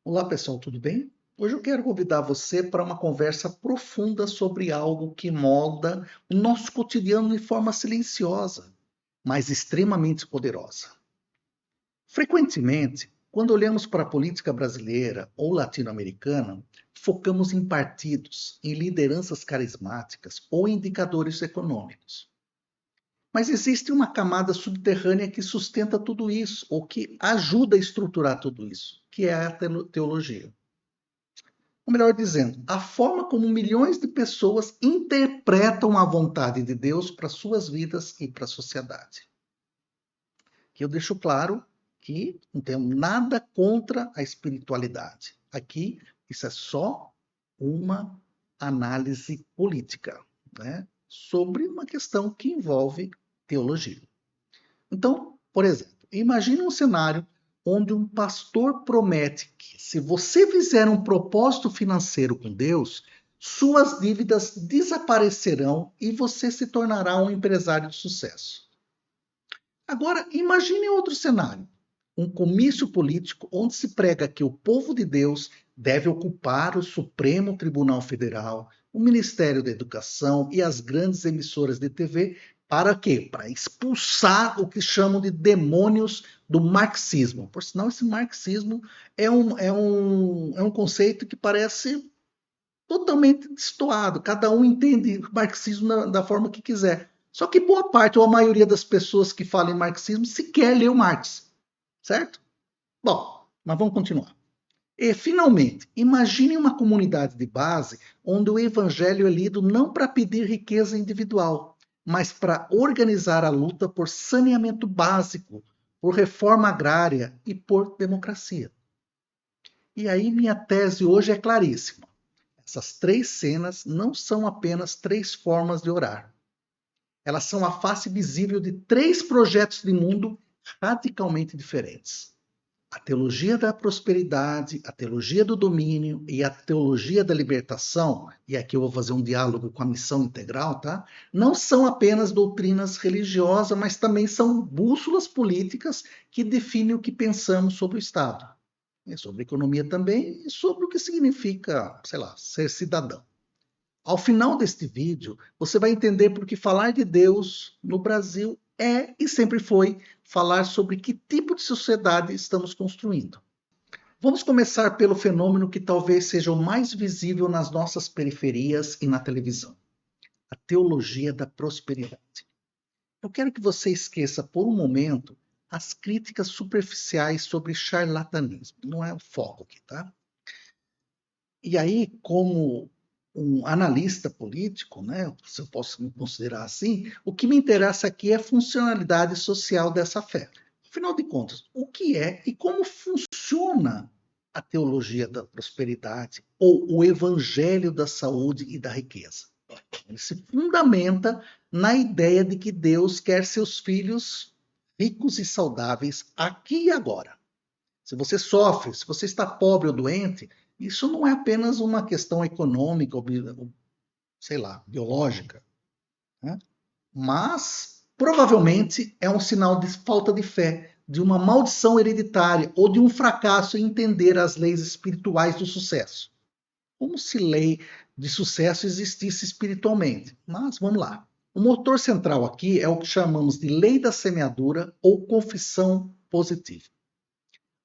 Olá pessoal, tudo bem? Hoje eu quero convidar você para uma conversa profunda sobre algo que molda o nosso cotidiano de forma silenciosa, mas extremamente poderosa. Frequentemente, quando olhamos para a política brasileira ou latino-americana, focamos em partidos, em lideranças carismáticas ou indicadores econômicos. Mas existe uma camada subterrânea que sustenta tudo isso, ou que ajuda a estruturar tudo isso, que é a teologia. Ou melhor dizendo, a forma como milhões de pessoas interpretam a vontade de Deus para suas vidas e para a sociedade. Que eu deixo claro que não tenho nada contra a espiritualidade. Aqui, isso é só uma análise política, né, sobre uma questão que envolve teologia. Então, por exemplo, imagine um cenário onde um pastor promete que, se você fizer um propósito financeiro com Deus, suas dívidas desaparecerão e você se tornará um empresário de sucesso. Agora, imagine outro cenário: um comício político onde se prega que o povo de Deus deve ocupar o Supremo Tribunal Federal, o Ministério da Educação e as grandes emissoras de TV. Para quê? Para expulsar o que chamam de demônios do marxismo. Por sinal, esse marxismo é um conceito que parece totalmente destoado. Cada um entende marxismo da forma que quiser. Só que boa parte ou a maioria das pessoas que falam em marxismo sequer leu Marx, certo? Bom, mas vamos continuar. E, finalmente, imagine uma comunidade de base onde o evangelho é lido não para pedir riqueza individual, mas para organizar a luta por saneamento básico, por reforma agrária e por democracia. E aí minha tese hoje é claríssima. Essas três cenas não são apenas três formas de orar. Elas são a face visível de três projetos de mundo radicalmente diferentes: a teologia da prosperidade, a teologia do domínio e a teologia da libertação. E aqui eu vou fazer um diálogo com a missão integral, tá? Não são apenas doutrinas religiosas, mas também são bússolas políticas que definem o que pensamos sobre o Estado. E sobre economia também, e sobre o que significa, sei lá, ser cidadão. Ao final deste vídeo, você vai entender por que falar de Deus no Brasil é e sempre foi falar sobre que tipo de sociedade estamos construindo. Vamos começar pelo fenômeno que talvez seja o mais visível nas nossas periferias e na televisão: a teologia da prosperidade. Eu quero que você esqueça por um momento as críticas superficiais sobre charlatanismo. Não é o foco aqui, tá? E aí, como um analista político, né, se eu posso me considerar assim, o que me interessa aqui é a funcionalidade social dessa fé. Afinal de contas, o que é e como funciona a teologia da prosperidade ou o evangelho da saúde e da riqueza? Ele se fundamenta na ideia de que Deus quer seus filhos ricos e saudáveis aqui e agora. Se você sofre, se você está pobre ou doente, isso não é apenas uma questão econômica ou, sei lá, biológica, né? Mas provavelmente é um sinal de falta de fé, de uma maldição hereditária ou de um fracasso em entender as leis espirituais do sucesso. Como se lei de sucesso existisse espiritualmente. Mas vamos lá. O motor central aqui é o que chamamos de lei da semeadura ou confissão positiva.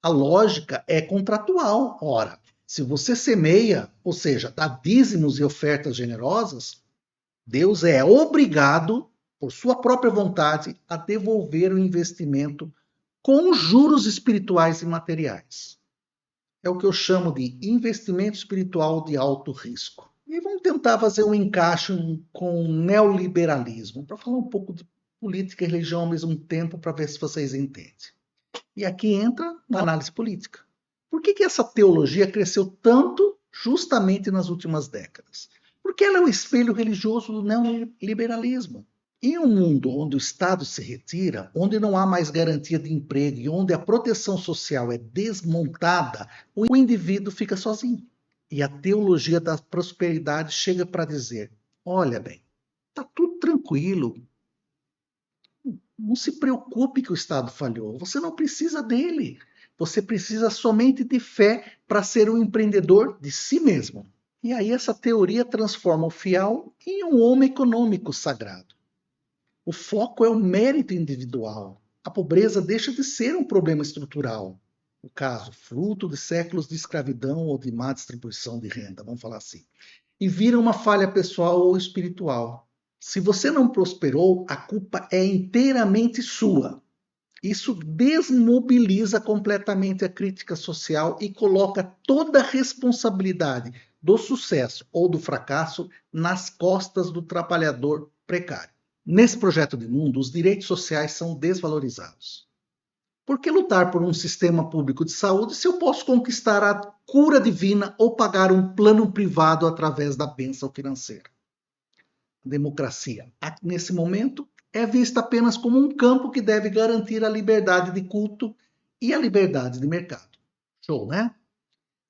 A lógica é contratual. Ora, se você semeia, ou seja, dá dízimos e ofertas generosas, Deus é obrigado, por sua própria vontade, a devolver o investimento com juros espirituais e materiais. É o que eu chamo de investimento espiritual de alto risco. E vamos tentar fazer um encaixe com o neoliberalismo, para falar um pouco de política e religião ao mesmo tempo, para ver se vocês entendem. E aqui entra a análise política. Por que essa teologia cresceu tanto justamente nas últimas décadas? Porque ela é o espelho religioso do neoliberalismo. Em um mundo onde o Estado se retira, onde não há mais garantia de emprego e onde a proteção social é desmontada, o indivíduo fica sozinho. E a teologia da prosperidade chega para dizer: olha bem, está tudo tranquilo, não se preocupe que o Estado falhou, você não precisa dele. Você precisa somente de fé para ser um empreendedor de si mesmo. E aí essa teoria transforma o fiel em um homem econômico sagrado. O foco é o mérito individual. A pobreza deixa de ser um problema estrutural. O caso, fruto de séculos de escravidão ou de má distribuição de renda, vamos falar assim. E vira uma falha pessoal ou espiritual. Se você não prosperou, a culpa é inteiramente sua. Isso desmobiliza completamente a crítica social e coloca toda a responsabilidade do sucesso ou do fracasso nas costas do trabalhador precário. Nesse projeto de mundo, os direitos sociais são desvalorizados. Por que lutar por um sistema público de saúde se eu posso conquistar a cura divina ou pagar um plano privado através da bênção financeira? A democracia, nesse momento, é vista apenas como um campo que deve garantir a liberdade de culto e a liberdade de mercado. Show, né?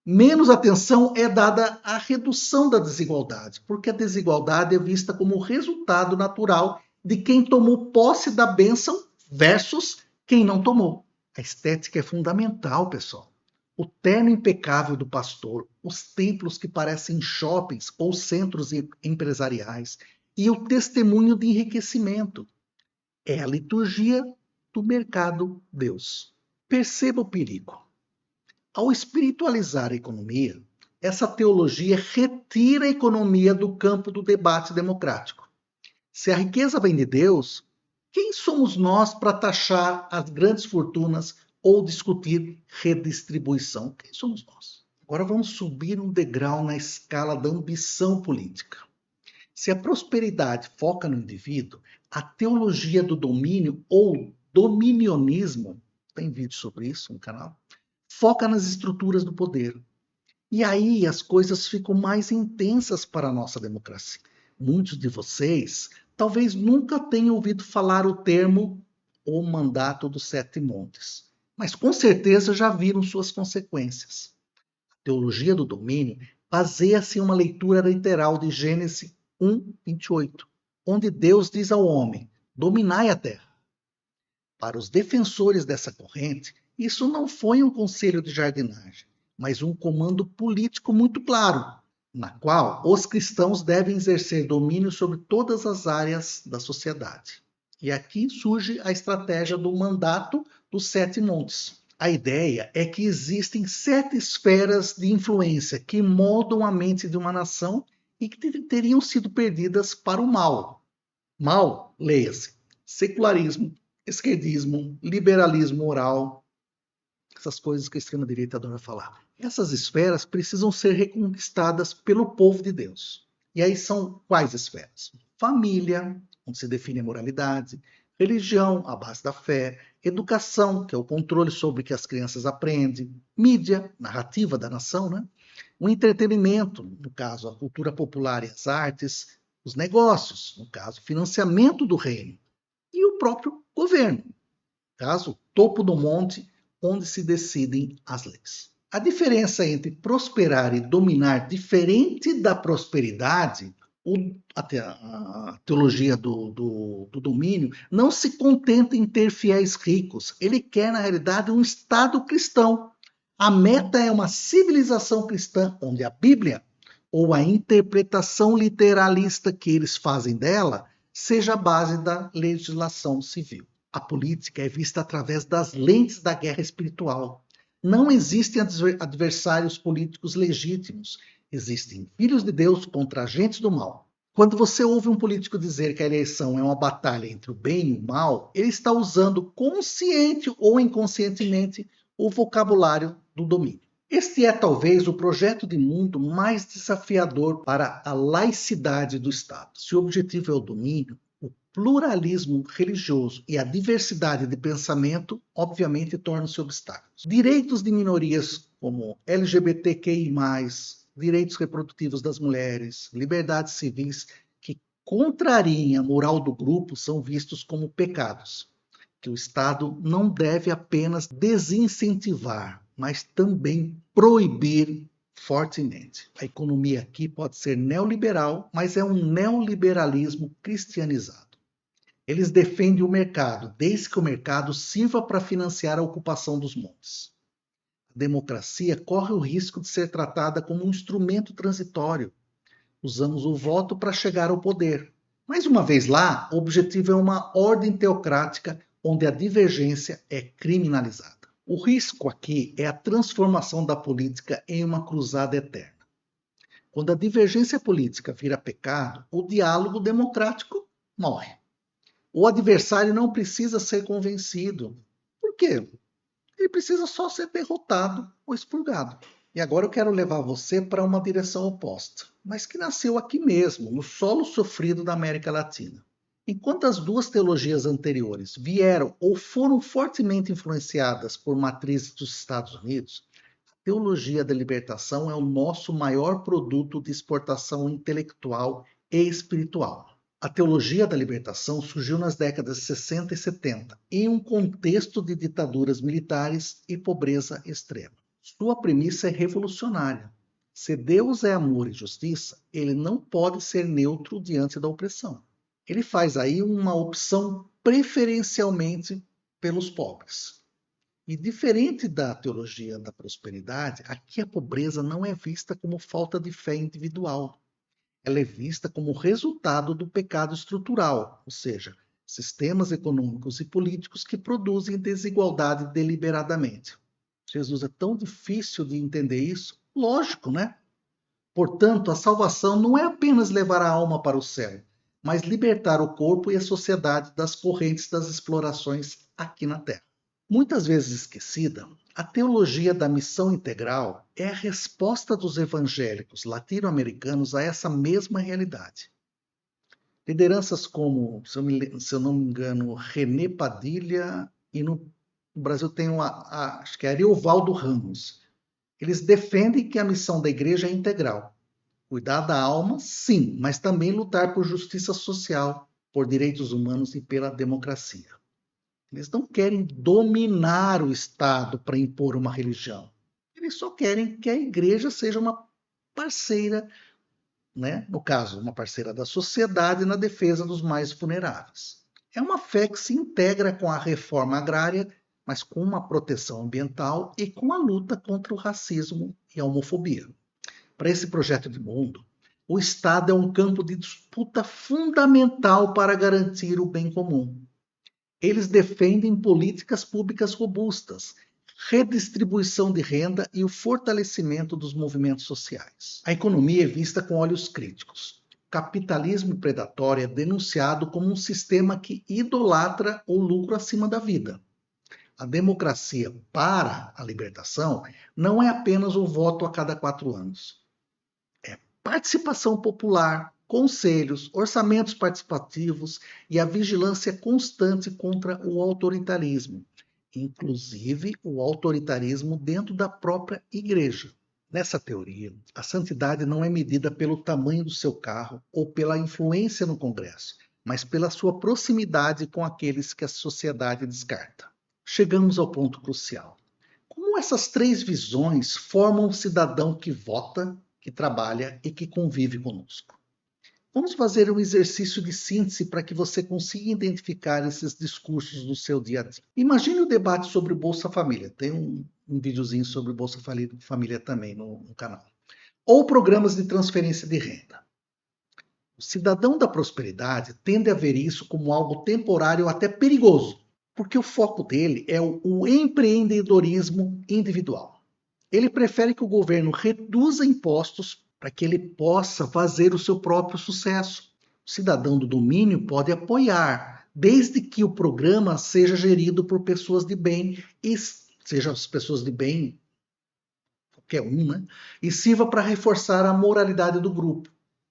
Menos atenção é dada à redução da desigualdade, porque a desigualdade é vista como resultado natural de quem tomou posse da bênção versus quem não tomou. A estética é fundamental, pessoal. O terno impecável do pastor, os templos que parecem shoppings ou centros empresariais e o testemunho de enriquecimento. É a liturgia do mercado Deus. Perceba o perigo. Ao espiritualizar a economia, essa teologia retira a economia do campo do debate democrático. Se a riqueza vem de Deus, quem somos nós para taxar as grandes fortunas ou discutir redistribuição? Quem somos nós? Agora vamos subir um degrau na escala da ambição política. Se a prosperidade foca no indivíduo, a teologia do domínio ou dominionismo, tem vídeo sobre isso no canal, foca nas estruturas do poder. E aí as coisas ficam mais intensas para a nossa democracia. Muitos de vocês talvez nunca tenham ouvido falar o termo o mandato dos 7 montes, mas com certeza já viram suas consequências. A teologia do domínio baseia-se em uma leitura literal de Gênesis 1:28, onde Deus diz ao homem: dominai a terra. Para os defensores dessa corrente, isso não foi um conselho de jardinagem, mas um comando político muito claro, na qual os cristãos devem exercer domínio sobre todas as áreas da sociedade. E aqui surge a estratégia do mandato dos 7 montes. A ideia é que existem 7 esferas de influência que moldam a mente de uma nação e que teriam sido perdidas para o mal. Mal, leia-se, secularismo, esquerdismo, liberalismo moral, essas coisas que a extrema-direita adora falar. Essas esferas precisam ser reconquistadas pelo povo de Deus. E aí são quais esferas? Família, onde se define a moralidade, religião, a base da fé, educação, que é o controle sobre o que as crianças aprendem, mídia, narrativa da nação, né? O entretenimento, no caso, a cultura popular e as artes, os negócios, no caso, financiamento do reino, e o próprio governo, no caso, topo do monte, onde se decidem as leis. A diferença entre prosperar e dominar, diferente da prosperidade, a teologia do domínio, não se contenta em ter fiéis ricos. Ele quer, na realidade, um Estado cristão. A meta é uma civilização cristã, onde a Bíblia, ou a interpretação literalista que eles fazem dela, seja a base da legislação civil. A política é vista através das lentes da guerra espiritual. Não existem adversários políticos legítimos. Existem filhos de Deus contra agentes do mal. Quando você ouve um político dizer que a eleição é uma batalha entre o bem e o mal, ele está usando consciente ou inconscientemente o vocabulário do domínio. Este é talvez o projeto de mundo mais desafiador para a laicidade do Estado. Se o objetivo é o domínio, o pluralismo religioso e a diversidade de pensamento, obviamente, tornam-se obstáculos. Direitos de minorias como LGBTQI+, direitos reprodutivos das mulheres, liberdades civis que contrariem a moral do grupo são vistos como pecados, que o Estado não deve apenas desincentivar, mas também proibir fortemente. A economia aqui pode ser neoliberal, mas é um neoliberalismo cristianizado. Eles defendem o mercado, desde que o mercado sirva para financiar a ocupação dos montes. A democracia corre o risco de ser tratada como um instrumento transitório. Usamos o voto para chegar ao poder. Mais uma vez lá, o objetivo é uma ordem teocrática onde a divergência é criminalizada. O risco aqui é a transformação da política em uma cruzada eterna. Quando a divergência política vira pecado, o diálogo democrático morre. O adversário não precisa ser convencido. Por quê? Ele precisa só ser derrotado ou expurgado. E agora eu quero levar você para uma direção oposta, mas que nasceu aqui mesmo, no solo sofrido da América Latina. Enquanto as duas teologias anteriores vieram ou foram fortemente influenciadas por matrizes dos Estados Unidos, a teologia da libertação é o nosso maior produto de exportação intelectual e espiritual. A teologia da libertação surgiu nas décadas 60 e 70, em um contexto de ditaduras militares e pobreza extrema. Sua premissa é revolucionária. Se Deus é amor e justiça, ele não pode ser neutro diante da opressão. Ele faz aí uma opção preferencialmente pelos pobres. E diferente da teologia da prosperidade, aqui a pobreza não é vista como falta de fé individual. Ela é vista como resultado do pecado estrutural, ou seja, sistemas econômicos e políticos que produzem desigualdade deliberadamente. Jesus, é tão difícil de entender isso? Lógico, né? Portanto, a salvação não é apenas levar a alma para o céu, mas libertar o corpo e a sociedade das correntes das explorações aqui na Terra. Muitas vezes esquecida, a teologia da missão integral é a resposta dos evangélicos latino-americanos a essa mesma realidade. Lideranças como, se eu não me engano, René Padilha e no Brasil tem acho que é Ariovaldo Ramos. Eles defendem que a missão da igreja é integral. Cuidar da alma, sim, mas também lutar por justiça social, por direitos humanos e pela democracia. Eles não querem dominar o Estado para impor uma religião. Eles só querem que a igreja seja uma parceira, né? No caso, uma parceira da sociedade na defesa dos mais vulneráveis. É uma fé que se integra com a reforma agrária, mas com uma proteção ambiental e com a luta contra o racismo e a homofobia. Para esse projeto de mundo, o Estado é um campo de disputa fundamental para garantir o bem comum. Eles defendem políticas públicas robustas, redistribuição de renda e o fortalecimento dos movimentos sociais. A economia é vista com olhos críticos. O capitalismo predatório é denunciado como um sistema que idolatra o lucro acima da vida. A democracia para a libertação não é apenas o voto a cada 4 anos. É participação popular, conselhos, orçamentos participativos e a vigilância constante contra o autoritarismo, inclusive o autoritarismo dentro da própria igreja. Nessa teoria, a santidade não é medida pelo tamanho do seu carro ou pela influência no Congresso, mas pela sua proximidade com aqueles que a sociedade descarta. Chegamos ao ponto crucial. Como essas 3 visões formam um cidadão que vota, que trabalha e que convive conosco? Vamos fazer um exercício de síntese para que você consiga identificar esses discursos no seu dia a dia. Imagine o debate sobre o Bolsa Família. Tem um videozinho sobre o Bolsa Família também no canal. Ou programas de transferência de renda. O cidadão da prosperidade tende a ver isso como algo temporário, até perigoso, porque o foco dele é o empreendedorismo individual. Ele prefere que o governo reduza impostos para que ele possa fazer o seu próprio sucesso. O cidadão do domínio pode apoiar, desde que o programa seja gerido por pessoas de bem, e sejam as pessoas de bem, qualquer um, né? E sirva para reforçar a moralidade do grupo.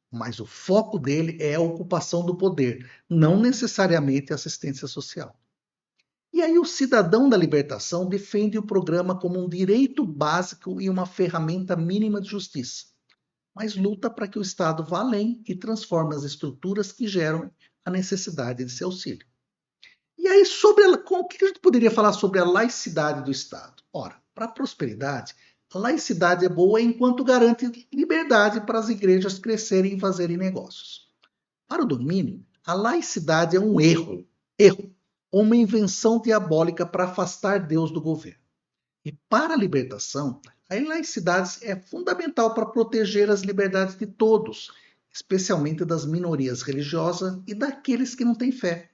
Mas o foco dele é a ocupação do poder, não necessariamente a assistência social. E aí o cidadão da libertação defende o programa como um direito básico e uma ferramenta mínima de justiça, mas luta para que o Estado vá além e transforme as estruturas que geram a necessidade de seu auxílio. E aí, o que a gente poderia falar sobre a laicidade do Estado? Ora, para a prosperidade, a laicidade é boa enquanto garante liberdade para as igrejas crescerem e fazerem negócios. Para o domínio, a laicidade é um erro, uma invenção diabólica para afastar Deus do governo. E para a libertação, a laicidade é fundamental para proteger as liberdades de todos, especialmente das minorias religiosas e daqueles que não têm fé,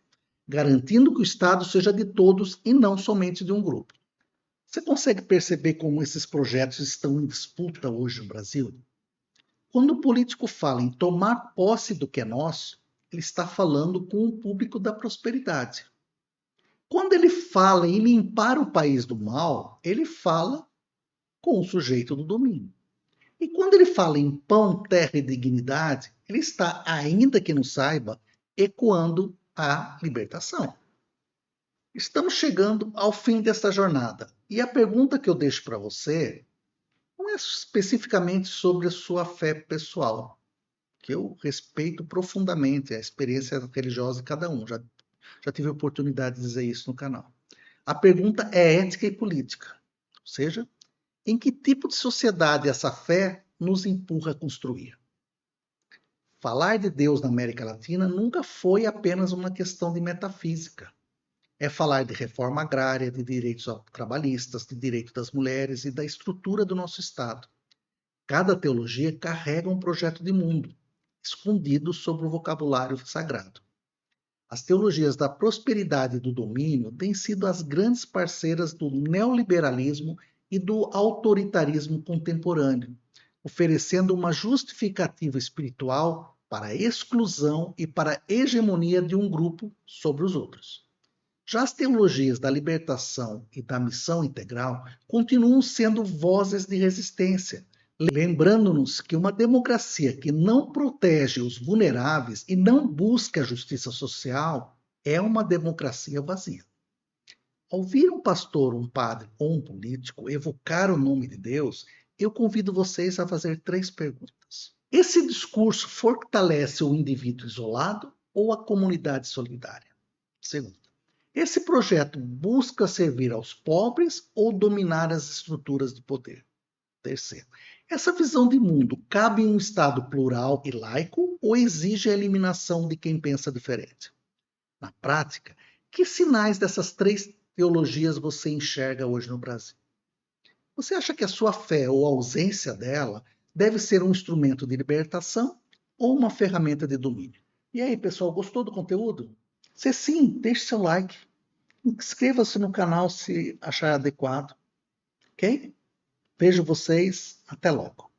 garantindo que o Estado seja de todos e não somente de um grupo. Você consegue perceber como esses projetos estão em disputa hoje no Brasil? Quando o político fala em tomar posse do que é nosso, ele está falando com o público da prosperidade. Quando ele fala em limpar o país do mal, ele fala com o sujeito do domínio. E quando ele fala em pão, terra e dignidade, ele está, ainda que não saiba, ecoando a libertação. Estamos chegando ao fim desta jornada. E a pergunta que eu deixo para você não é especificamente sobre a sua fé pessoal, que eu respeito profundamente a experiência religiosa de cada um. Já tive a oportunidade de dizer isso no canal. A pergunta é ética e política, ou seja, em que tipo de sociedade essa fé nos empurra a construir? Falar de Deus na América Latina nunca foi apenas uma questão de metafísica. É falar de reforma agrária, de direitos trabalhistas, de direito das mulheres e da estrutura do nosso Estado. Cada teologia carrega um projeto de mundo, escondido sob o vocabulário sagrado. As teologias da prosperidade e do domínio têm sido as grandes parceiras do neoliberalismo e do autoritarismo contemporâneo, oferecendo uma justificativa espiritual para a exclusão e para a hegemonia de um grupo sobre os outros. Já as teologias da libertação e da missão integral continuam sendo vozes de resistência, lembrando-nos que uma democracia que não protege os vulneráveis e não busca a justiça social é uma democracia vazia. Ao ouvir um pastor, um padre ou um político evocar o nome de Deus, eu convido vocês a fazer 3 perguntas. Esse discurso fortalece o indivíduo isolado ou a comunidade solidária? Segunda, esse projeto busca servir aos pobres ou dominar as estruturas de poder? Terceiro, essa visão de mundo cabe em um Estado plural e laico ou exige a eliminação de quem pensa diferente? Na prática, que sinais dessas 3 teologias você enxerga hoje no Brasil? Você acha que a sua fé ou a ausência dela deve ser um instrumento de libertação ou uma ferramenta de domínio? E aí, pessoal, gostou do conteúdo? Se sim, deixe seu like. Inscreva-se no canal se achar adequado, ok? Vejo vocês, até logo.